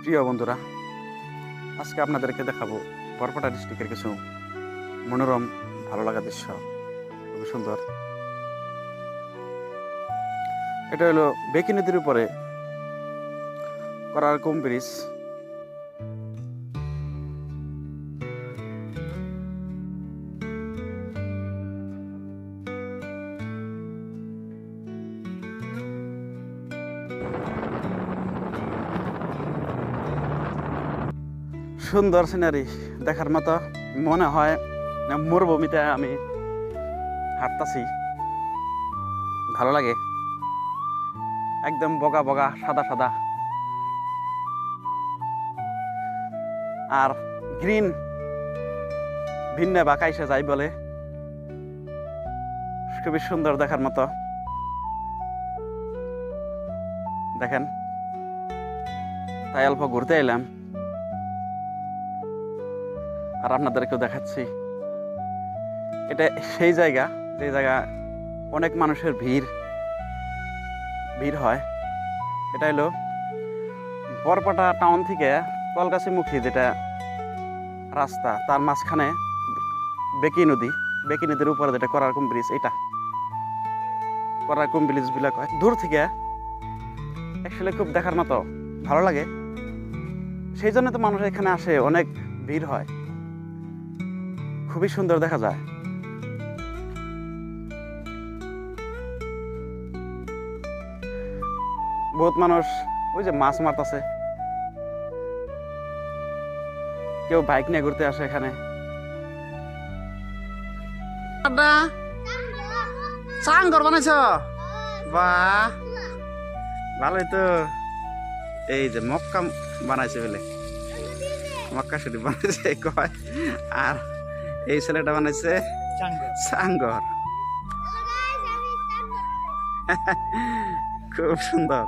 প্রিয় বন্ধুরা, আজকে আপনাদেরকে দেখাবো বরপেটা ডিস্ট্রিক্টের কিছু মনোরম ভালো লাগা দৃশ্য। খুবই সুন্দর। এটা হলো বেকি নদীর উপরে করারকুম ব্রিজ। সুন্দর সিনারি দেখার মতো, মনে হয় মরুভূমিতে আমি হাঁটতাছি। ভালো লাগে, একদম বগা বগা সাদা সাদা আর গ্রিন ভিন্ন বাঁকাইসে যাই বলে। খুবই সুন্দর দেখার মতো। দেখেন, তাই অল্প ঘুরতে এলাম আর আপনাদেরকেও দেখাচ্ছি। এটা সেই জায়গা যে জায়গা অনেক মানুষের ভিড় হয়। এটা হলো বরপেটা টাউন থেকে কলকাছিমুখী যেটা রাস্তা, তার মাঝখানে বেকি নদীর উপরে যেটা করারকুম ব্রিজ, এটা করারকুম ব্রিজ বিলাক হয়। দূর থেকে অ্যাকচুয়ালি খুব দেখার মতো ভালো লাগে। সেই জন্য তো মানুষ এখানে আসে, অনেক ভিড় হয়, খুবই সুন্দর দেখা যায়। বহুত মানুষ ওই যে মাছ মারতেছে, কেউ বাইক নিয়ে ঘুরতে আসে এখানে। চাঙ্গর বানাইছ? বাহ, ভালোই তো। এই যে মক্কা বানাইছে বলে, মক্কা শরীফ বানাইছে কয়, আর এই ছেলেটা বানাইছে চাঙ্গর। খুব সুন্দর।